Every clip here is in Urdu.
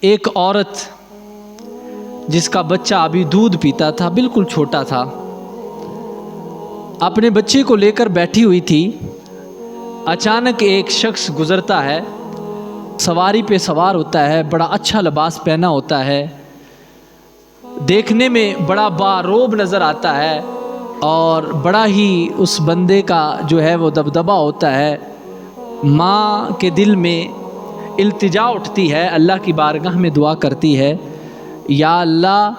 ایک عورت جس کا بچہ ابھی دودھ پیتا تھا، بالکل چھوٹا تھا، اپنے بچے کو لے کر بیٹھی ہوئی تھی۔ اچانک ایک شخص گزرتا ہے، سواری پہ سوار ہوتا ہے، بڑا اچھا لباس پہنا ہوتا ہے، دیکھنے میں بڑا باروب نظر آتا ہے، اور بڑا ہی اس بندے کا جو ہے وہ دبدبہ ہوتا ہے۔ ماں کے دل میں التجا اٹھتی ہے، اللہ کی بارگاہ میں دعا کرتی ہے، یا اللہ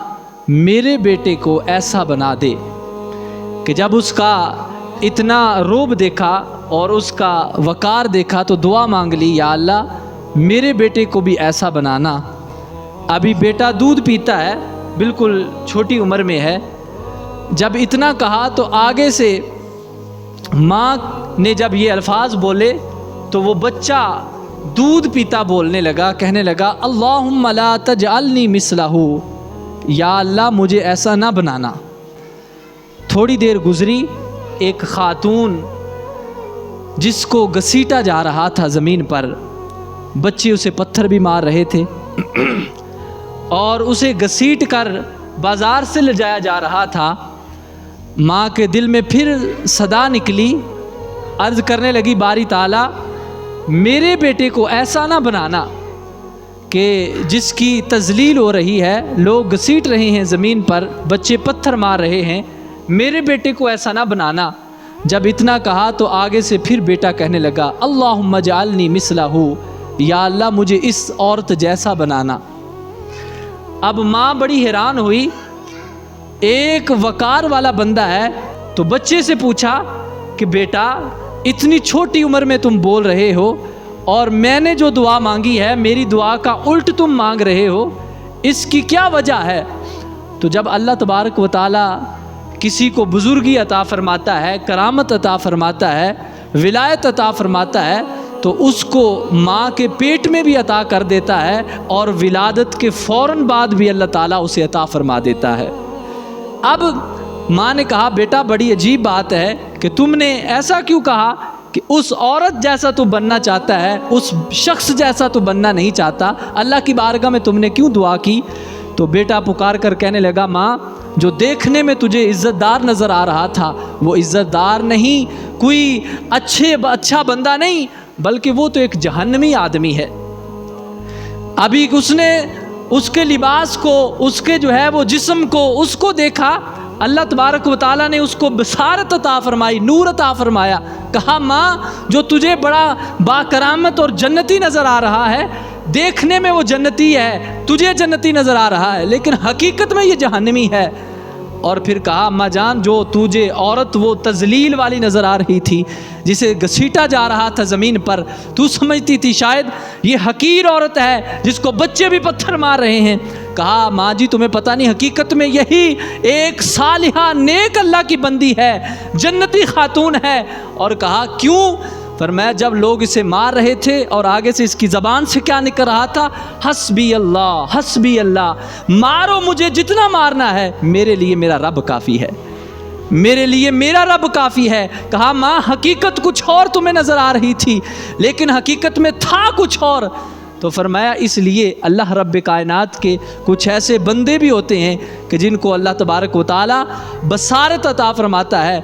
میرے بیٹے کو ایسا بنا دے کہ جب اس کا اتنا روب دیکھا اور اس کا وقار دیکھا تو دعا مانگ لی، یا اللہ میرے بیٹے کو بھی ایسا بنانا۔ ابھی بیٹا دودھ پیتا ہے، بالکل چھوٹی عمر میں ہے۔ جب اتنا کہا تو آگے سے ماں نے جب یہ الفاظ بولے تو وہ بچہ دودھ پیتا بولنے لگا، کہنے لگا اللہم لا تجعلنی مثلہ، یا اللہ مجھے ایسا نہ بنانا۔ تھوڑی دیر گزری، ایک خاتون جس کو گھسیٹا جا رہا تھا زمین پر، بچے اسے پتھر بھی مار رہے تھے اور اسے گھسیٹ کر بازار سے لے جایا جا رہا تھا، ماں کے دل میں پھر صدا نکلی، عرض کرنے لگی باری تعالیٰ میرے بیٹے کو ایسا نہ بنانا کہ جس کی تذلیل ہو رہی ہے، لوگ گھسیٹ رہے ہیں زمین پر، بچے پتھر مار رہے ہیں، میرے بیٹے کو ایسا نہ بنانا۔ جب اتنا کہا تو آگے سے پھر بیٹا کہنے لگا اللہم اجعلنی مثلہ، یا اللہ مجھے اس عورت جیسا بنانا۔ اب ماں بڑی حیران ہوئی، ایک وقار والا بندہ ہے، تو بچے سے پوچھا کہ بیٹا اتنی چھوٹی عمر میں تم بول رہے ہو اور میں نے جو دعا مانگی ہے میری دعا کا الٹ تم مانگ رہے ہو، اس کی کیا وجہ ہے؟ تو جب اللہ تبارک و تعالی کسی کو بزرگی عطا فرماتا ہے، کرامت عطا فرماتا ہے، ولایت عطا فرماتا ہے، تو اس کو ماں کے پیٹ میں بھی عطا کر دیتا ہے اور ولادت کے فوراً بعد بھی اللہ تعالیٰ اسے عطا فرما دیتا ہے۔ اب ماں نے کہا بیٹا بڑی عجیب بات ہے کہ تم نے ایسا کیوں کہا کہ اس عورت جیسا تو بننا چاہتا ہے، اس شخص جیسا تو بننا نہیں چاہتا، اللہ کی بارگاہ میں تم نے کیوں دعا کی؟ تو بیٹا پکار کر کہنے لگا ماں جو دیکھنے میں تجھے عزت دار نظر آ رہا تھا وہ عزت دار نہیں، کوئی اچھا بندہ نہیں، بلکہ وہ تو ایک جہنمی آدمی ہے۔ ابھی اس نے اس کے لباس کو، اس کے جو ہے وہ جسم کو، اس کو دیکھا، اللہ تبارک و تعالیٰ نے اس کو بصارت عطا فرمائی، نور عطا فرمایا، کہا ماں جو تجھے بڑا با کرامت اور جنتی نظر آ رہا ہے، دیکھنے میں وہ جنتی ہے، تجھے جنتی نظر آ رہا ہے، لیکن حقیقت میں یہ جہنمی ہے۔ اور پھر کہا اماں جان جو تجھے عورت وہ تذلیل والی نظر آ رہی تھی، جسے گھسیٹا جا رہا تھا زمین پر، تو سمجھتی تھی شاید یہ حقیر عورت ہے جس کو بچے بھی پتھر مار رہے ہیں۔ کہا ماں جی تمہیں پتہ نہیں، حقیقت میں یہی ایک صالحہ نیک اللہ کی بندی ہے، جنتی خاتون ہے۔ اور کہا کیوں؟ فرمایا جب لوگ اسے مار رہے تھے اور آگے سے اس کی زبان سے کیا نکل رہا تھا، حسبی اللہ حسبی اللہ، مارو مجھے جتنا مارنا ہے، میرے لیے میرا رب کافی ہے، میرے لیے میرا رب کافی ہے۔ کہا ماں حقیقت کچھ اور تمہیں نظر آ رہی تھی لیکن حقیقت میں تھا کچھ اور۔ تو فرمایا اس لیے اللہ رب کائنات کے کچھ ایسے بندے بھی ہوتے ہیں کہ جن کو اللہ تبارک و تعالی بصارت عطا فرماتا ہے۔